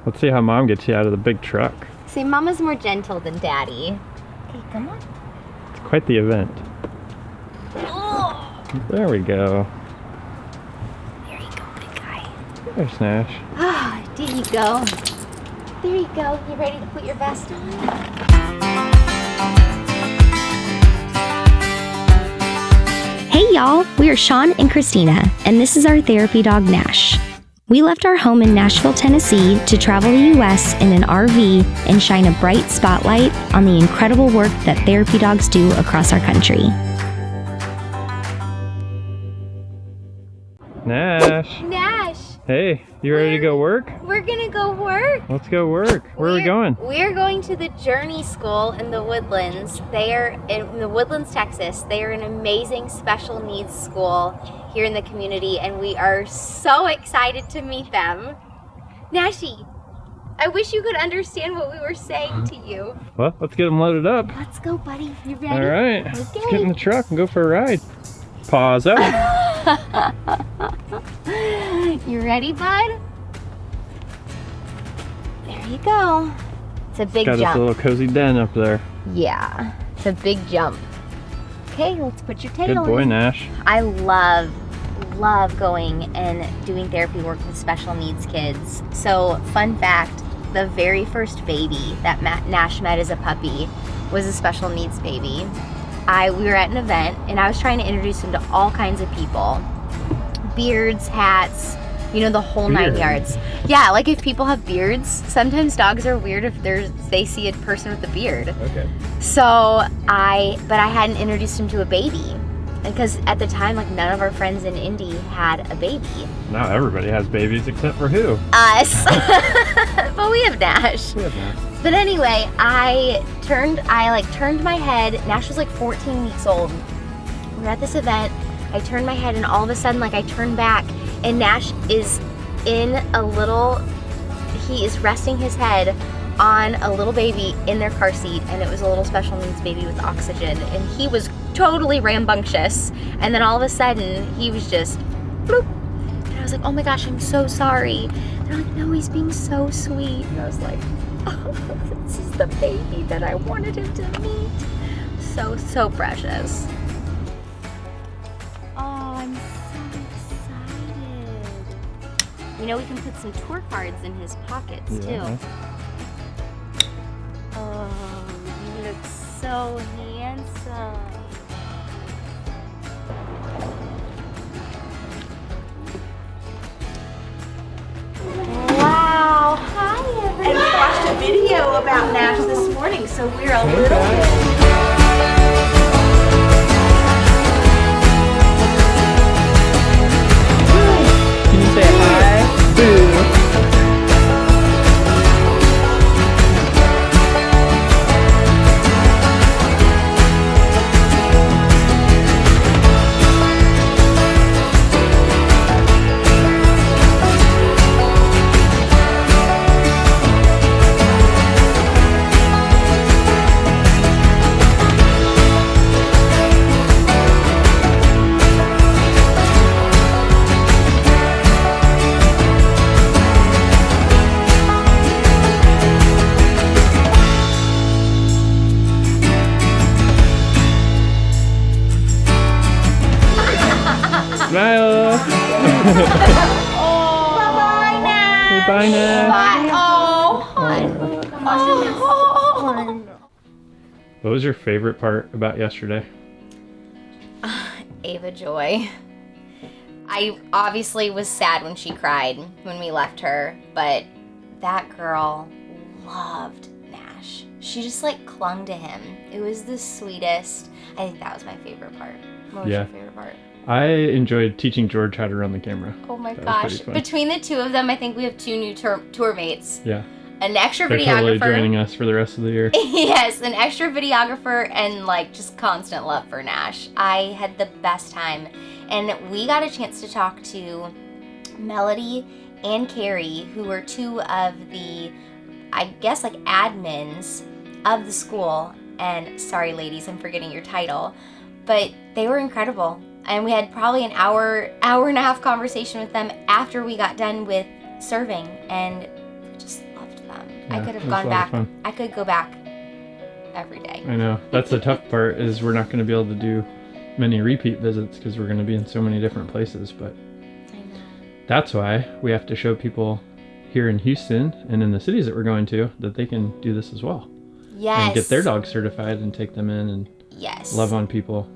Let's see how Mom gets you out of the big truck. See, Mama's more gentle than Daddy. Okay, come on. It's quite the event. Oh. There we go. There you go, big guy. There's Nash. Ah, there you go. There you go. You ready to put your vest on? Hey y'all, we are Sean and Christina, and this is our therapy dog Nash. We left our home in Nashville, Tennessee to travel the U.S. in an RV and shine a bright spotlight on the incredible work that therapy dogs do across our country. Nash. Nash. Hey, you ready to go work? We're gonna go work. Let's go work. Where are we going? We're going to the Journey School in the Woodlands. They are in the Woodlands, Texas. They are an amazing special needs school here in the community, and we are so excited to meet them. Nashi, I wish you could understand what we were saying to you. Well, let's get them loaded up. Let's go, buddy. You ready? All right. Okay. Let's get in the truck and go for a ride. Pause out. You ready, bud? There you go. It's a big Got jump. this little cozy den up there. Yeah, it's a big jump. Okay, let's put your tail in. Good boy, Nash. I love going and doing therapy work with special needs kids. So, fun fact, the very first baby that Nash met as a puppy was a special needs baby. We were at an event, and I was trying to introduce him to all kinds of people. Beards, hats, you know, the whole 9 yards. Yeah, like if people have beards, sometimes dogs are weird if they see a person with a beard. Okay. So I hadn't introduced him to a baby, because at the time, like, none of our friends in Indy had a baby. Now everybody has babies except for who? Us. But we have Nash. We have Nash. But anyway, I turned my head. Nash was like 14 weeks old. We were at this event. I turned my head, and all of a sudden, like, I turned back, and Nash is he is resting his head on a little baby in their car seat, and it was a little special needs baby with oxygen, and he was totally rambunctious, and then all of a sudden, he was just bloop, and I was like, oh my gosh, I'm so sorry. They're like, no, he's being so sweet, and I was like, oh, this is the baby that I wanted him to meet. So precious. You know, we can put some tour cards in his pockets, too. Oh, you look so handsome. Wow. Hi, everyone. And we watched a video about Nash this morning, so we're a little bit... Can you say hi? Boo. Smile. Oh, bye-bye, Nash. Bye, Nash. Bye. What was your favorite part about yesterday? Ava Joy. I obviously was sad when she cried when we left her, but that girl loved Nash. She just like clung to him. It was the sweetest. I think that was my favorite part. What was your favorite part? I enjoyed teaching George how to run the camera. Oh my gosh. Between the two of them, I think we have 2 new tour mates. Yeah. An extra They're videographer. totally joining us for the rest of the year. Yes, an extra videographer, and like just constant love for Nash. I had the best time. And we got a chance to talk to Melody and Carrie, who were 2 of the, I guess, like admins of the school. And sorry, ladies, I'm forgetting your title. But they were incredible. And we had probably an hour and a half conversation with them after we got done with serving. And we just loved I Yeah, could have it was gone a lot of back. fun. I could go back every day. I know. That's the tough part is we're not going to be able to do many repeat visits because we're going to be in so many different places. But I know. that's why we have to show people here in Houston and in the cities that we're going to that they can do this as well. Yes. And get their dogs certified and take them in and Yes. love on people.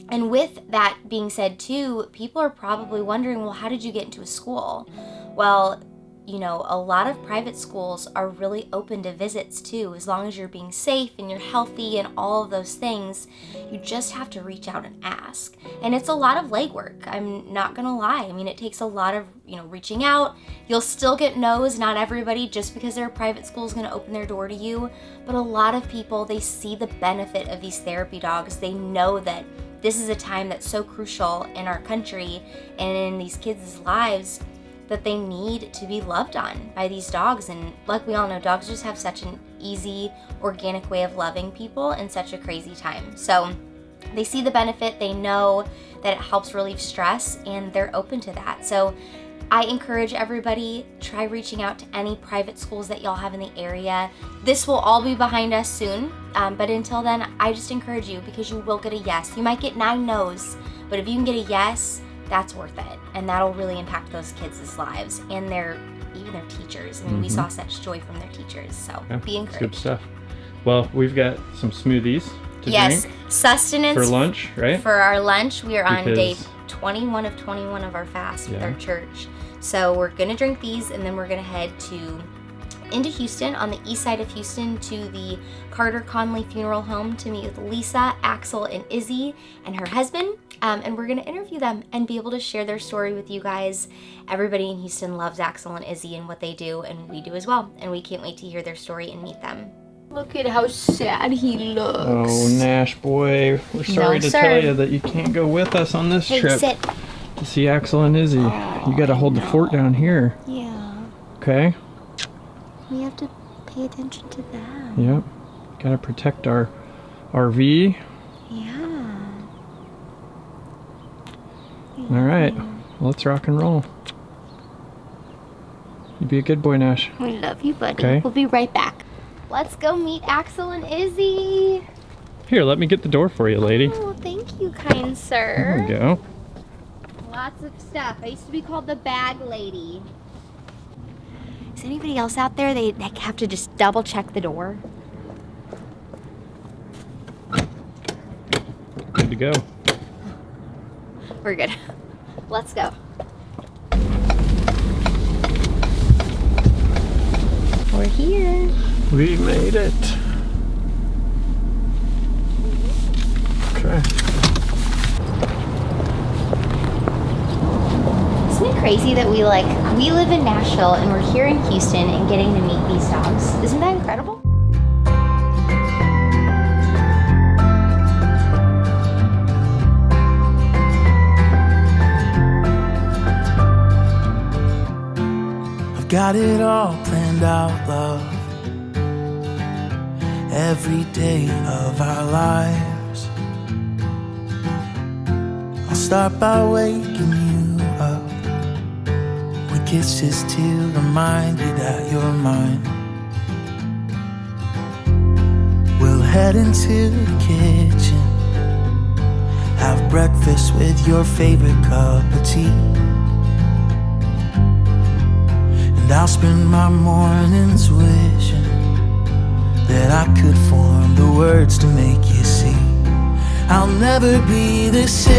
And with that being said too, people are probably wondering, well, how did you get into a school? Well, you know, a lot of private schools are really open to visits too. As long as you're being safe and you're healthy and all of those things, you just have to reach out and ask. And it's a lot of legwork. I'm not gonna lie. I mean, it takes a lot of, reaching out. You'll still get no's. Not everybody, just because they're a private school, is gonna open their door to you. But a lot of people, they see the benefit of these therapy dogs. They know that this is a time that's so crucial in our country and in these kids' lives that they need to be loved on by these dogs. And like we all know, dogs just have such an easy, organic way of loving people in such a crazy time. So they see the benefit, they know that it helps relieve stress, and they're open to that. So I encourage everybody, try reaching out to any private schools that y'all have in the area. This will all be behind us soon, but until then, I just encourage you, because you will get a yes. You might get 9 no's, but if you can get a yes, that's worth it, and that'll really impact those kids' lives and even their teachers. I mean, we saw such joy from their teachers, so Yeah, be it's encouraged. good stuff. Well, we've got some smoothies to Yes, drink sustenance for lunch, right? For our lunch, we are on day Because- 21 of 21 of our fast with Yeah. our church. So we're gonna drink these, and then we're gonna head into Houston, on the east side of Houston, to the Carter Conley Funeral Home to meet with Lisa, Axel, and Izzy and her husband. And we're gonna interview them and be able to share their story with you guys. Everybody in Houston loves Axel and Izzy and what they do, and we do as well. And we can't wait to hear their story and meet them. Look at how sad he looks. Oh, Nash boy, we're sorry to sir. tell you that you can't go with us on this Hey, trip sit. to see Axel and Izzy. You got to hold the fort down here, Yeah, okay? we have to pay attention to them. Yep. Got to protect our RV. Yeah. All right, let's rock and roll. You be a good boy, Nash. We love you, buddy. Okay. We'll be right back. Let's go meet Axel and Izzy. Here, let me get the door for you, lady. Oh, thank you, kind sir. There we go. Lots of stuff. I used to be called the bag lady. Is anybody else out there? They have to just double check the door. Good to go. We're good. Let's go. We're here. We made it. Okay. Isn't it crazy that we live in Nashville and we're here in Houston and getting to meet these dogs? Isn't that incredible? I've got it all planned out, love. Every day of our lives, I'll start by waking you up with kisses to remind you that you're mine. We'll head into the kitchen, have breakfast with your favorite cup of tea. And I'll spend my mornings wishing that I could form the words to make you see I'll never be the same.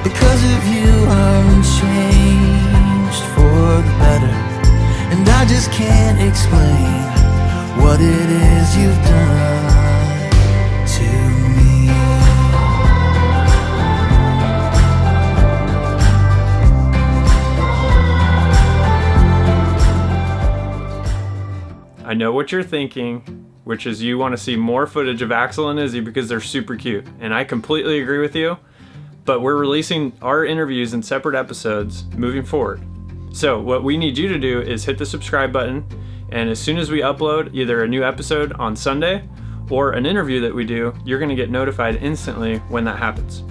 Because of you I'm changed for the better, and I just can't explain what it is you've done to me. I know what you're thinking, which is you want to see more footage of Axel and Izzy because they're super cute. And I completely agree with you, but we're releasing our interviews in separate episodes moving forward. So what we need you to do is hit the subscribe button, and as soon as we upload either a new episode on Sunday or an interview that we do, you're going to get notified instantly when that happens.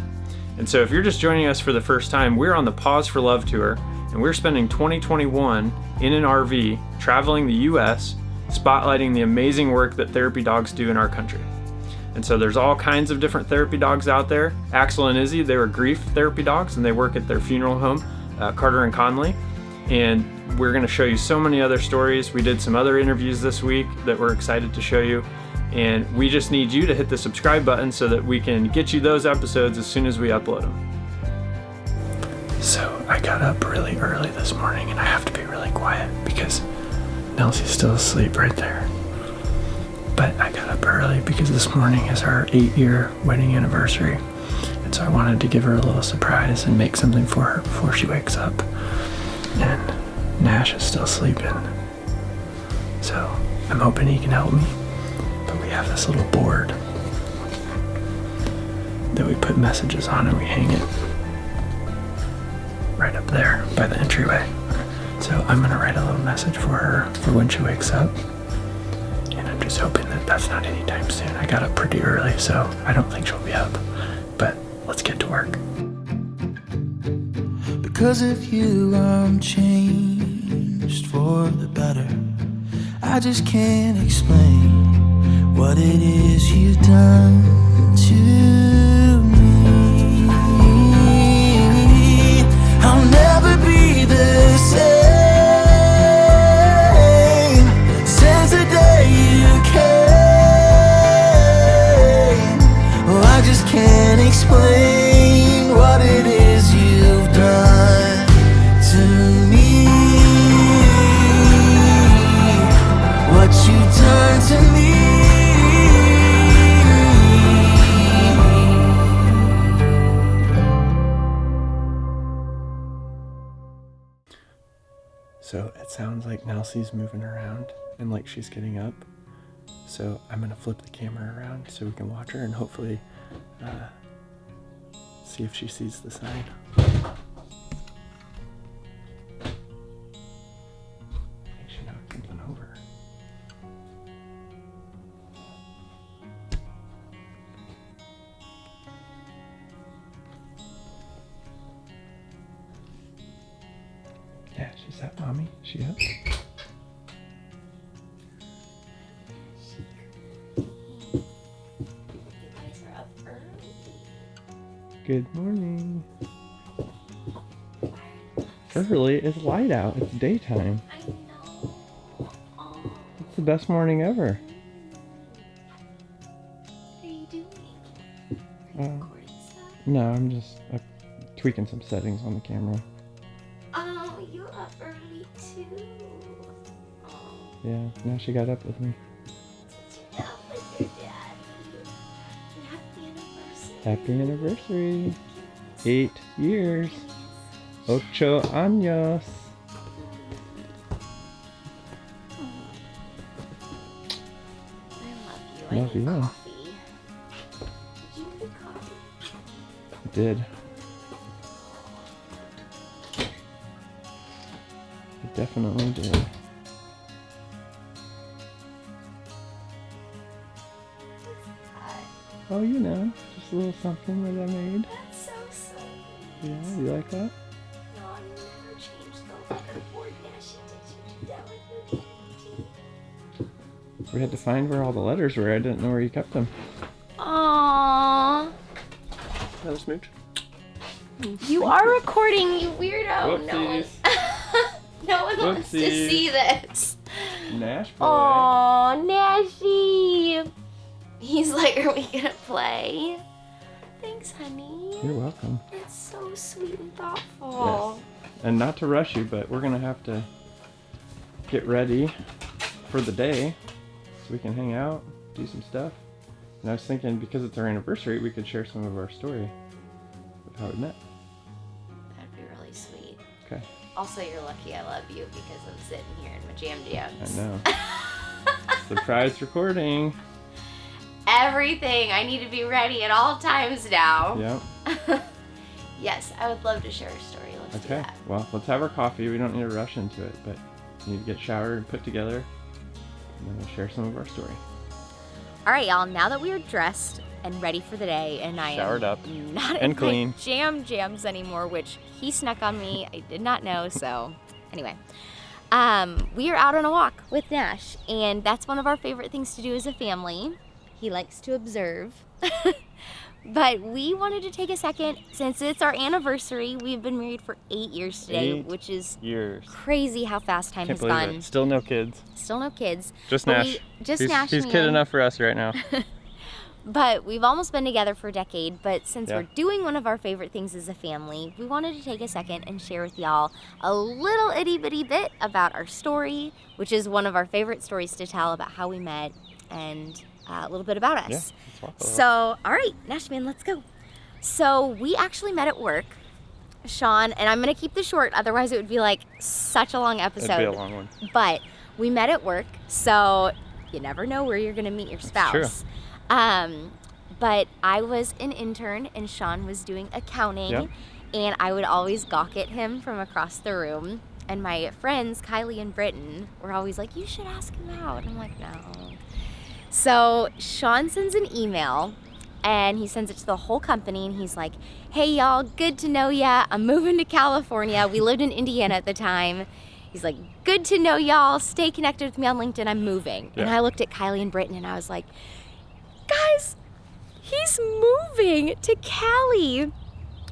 And so if you're just joining us for the first time, we're on the Pause for Love tour, and we're spending 2021 in an RV traveling the US, spotlighting the amazing work that therapy dogs do in our country. And so there's all kinds of different therapy dogs out there. Axel and Izzy, they were grief therapy dogs, and they work at their funeral home, Carter and Conley. And we're going to show you so many other stories. We did some other interviews this week that we're excited to show you. And we just need you to hit the subscribe button so that we can get you those episodes as soon as we upload them. So I got up really early this morning, and I have to be really quiet because Nelsie's still asleep right there. But I got up early because this morning is our 8-year wedding anniversary. And so I wanted to give her a little surprise and make something for her before she wakes up. And Nash is still sleeping. So I'm hoping he can help me. But we have this little board that we put messages on, and we hang it right up there by the entryway. So I'm gonna write a little message for her for when she wakes up. And I'm just hoping that that's not anytime soon. I got up pretty early, so I don't think she'll be up. But let's get to work. Because of you, I'm changed for the better. I just can't explain what it is you've done to me. I'll never be the same since the day you came. Oh, I just can't explain what it is you've done to me. What you've done to me. So it sounds like Nelsie's moving around and like she's getting up. So I'm gonna flip the camera around so we can watch her and hopefully see if she sees the sign. I think she knocked something over. Yeah, she's up, Mommy. She up? Good morning. Early, it's light out. It's daytime. I know. Oh, It's the best morning ever. what are you doing? Recording stuff? No, I'm just tweaking some settings on the camera. Oh, you're up early too. Oh, Yeah, now she got up with me. did you know with your daddy? Happy anniversary. Happy anniversary. 8 years. Ocho años. I love you. Love I need you. coffee. Did you need coffee? I did. I definitely did. Oh, you know, just a little something that I made. That's so sweet. Yeah, you like that? No, I never changed the letterboard. Nash, did you do that with your daddy? We had to find where all the letters were. I didn't know where you kept them. Aww. Another smooch. You are recording, you weirdo. Whoopsies. No one wants to Whoopsies. see this. Nash boy. Aw, Nashy. He's like, are we gonna play? Thanks, honey. You're welcome. That's so sweet and thoughtful. Yes. And not to rush you, but we're gonna have to get ready for the day so we can hang out, do some stuff. And I was thinking, because it's our anniversary, we could share some of our story of how we met. That'd be really sweet. Okay. Also, you're lucky I love you because I'm sitting here in my jam jams. I know. Surprise recording. Everything. I need to be ready at all times now. Yep. Yes, I would love to share a story. Let's do Okay. that. Well, let's have our coffee. We don't need to rush into it, but we need to get showered and put together, and then we'll share some of our story. All right, y'all, now that we are dressed and ready for the day, and I Showered am up not and in clean. my jams anymore, which he snuck on me. I did not know, so anyway. We are out on a walk with Nash, and that's one of our favorite things to do as a family. He likes to observe. But we wanted to take a second, since it's our anniversary. We've been married for 8 years today, 8 which is years. crazy how fast time Can't has believe gone. it. Still no kids. Still no kids. Just But Nash. Nash. He's and kid me. enough for us right now. But we've almost been together for a decade. But since Yeah. we're doing one of our favorite things as a family, we wanted to take a second and share with y'all a little itty bitty bit about our story, which is one of our favorite stories to tell about how we met and a little bit about us. Yeah, let's walk a little. So, all right, Nashman, let's go. So we actually met at work, Sean, and I'm going to keep this short, otherwise it would be like such a long episode. It'd be a long one. But we met at work, so you never know where you're going to meet your spouse. But I was an intern and Sean was doing accounting, Yep. and I would always gawk at him from across the room. And my friends, Kylie and Britton, were always like, you should ask him out. I'm like, no. So Sean sends an email, and he sends it to the whole company, and he's like, hey y'all, good to know ya. I'm moving to California. We lived in Indiana at the time. He's like, good to know y'all. Stay connected with me on LinkedIn. I'm moving. Yeah. And I looked at Kylie and Britton, and I was like, guys, he's moving to Cali.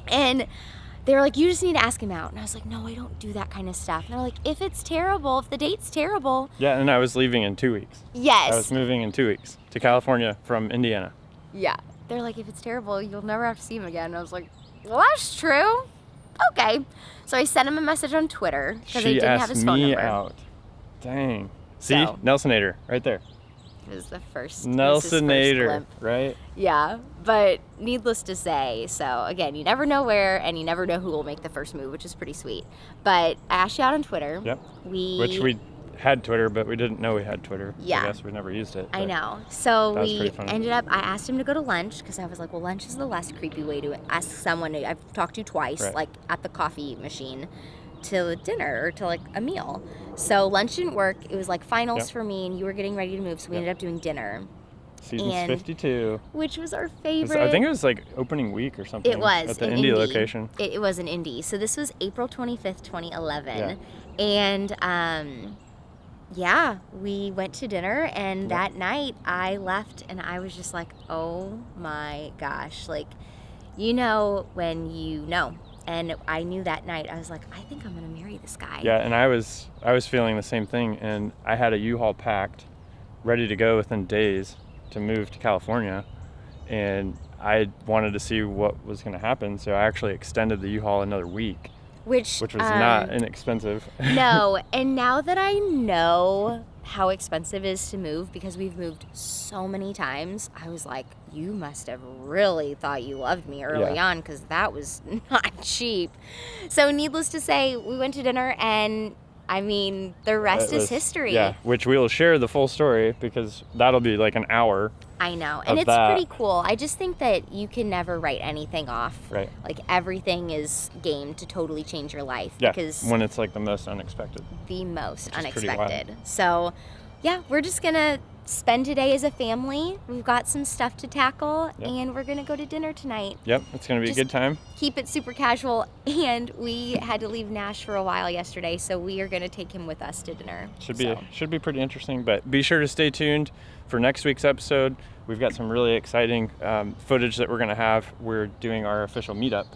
And they were like, you just need to ask him out. And I was like, no, I don't do that kind of stuff. And they're like, if it's terrible, if the date's terrible. Yeah, and I was leaving in 2 weeks. Yes. I was moving in 2 weeks to California from Indiana. Yeah. They're like, if it's terrible, you'll never have to see him again. And I was like, well, that's true. Okay. So I sent him a message on Twitter because I She didn't have his asked phone me number. out. Dang. See? So- Nelsonator, right there. It was the first. It was his first Nelsonator, glimpse. right? Yeah, but needless to say, so again, you never know where, and you never know who will make the first move, which is pretty sweet. But I asked you out on Twitter. Yep. Which Which we had Twitter, but we didn't know we had Twitter. Yeah. I guess we never used it. I but know. So that was we pretty funny. ended up, I asked him to go to lunch because I was like, well, lunch is the less creepy way to ask someone. I've talked to twice, Right. like at the coffee machine, to dinner or to like a meal. So lunch didn't work. It was like finals Yep. for me, and you were getting ready to move, so we Yep. ended up doing dinner, Season's and 52. which was our It was- favorite. I think it was like opening week or something. It was at the in Indy Indy. location. It was in Indy. So this was April 25th, 2011. Yeah. And yeah, we went to dinner, and Yep. that night I left and I was just like, oh my gosh, like, you know when you know. And I knew that night, I was like, I think I'm gonna marry this guy. Yeah, and I was feeling the same thing, and I had a U-Haul packed, ready to go within days to move to California, and I wanted to see what was going to happen, so I actually extended the U-Haul another week, Which which was not inexpensive. No, and now that I know how expensive it is to move, because we've moved so many times, I was like, you must have really thought you loved me early Yeah. on, because that was not cheap. So needless to say, we went to dinner, and I mean, the rest It is was- history. Yeah, which we will share the full story because that'll be like an hour. I know, and Of it's that. pretty cool. I just think that you can never write anything off. Right. Like, everything is game to totally change your life, Yeah, because when it's like the most unexpected. the most Which is pretty wild. unexpected. So, yeah, we're just gonna spend today as a family. We've got some stuff to tackle, Yep. and we're gonna go to dinner tonight. Yep, it's going to be Just- a good time. Keep it super casual, and we had to leave Nash for a while yesterday, so we are gonna take him with us to dinner. Should be pretty interesting, but be sure to stay tuned for next week's episode. We've got some really exciting footage that we're going to have. We're doing our official meetup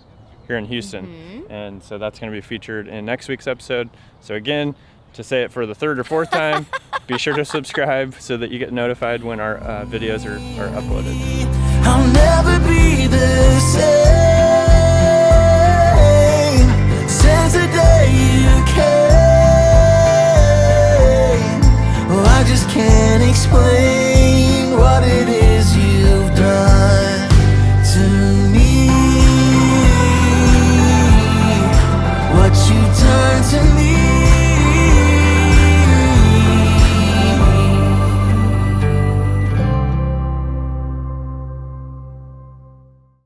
here in Houston, Mm-hmm. and so that's going to be featured in next week's episode. So again, to say it for the third or fourth time, be sure to subscribe so that you get notified when our videos are uploaded. I'll never be the same since the day you came. Oh, I just can't explain.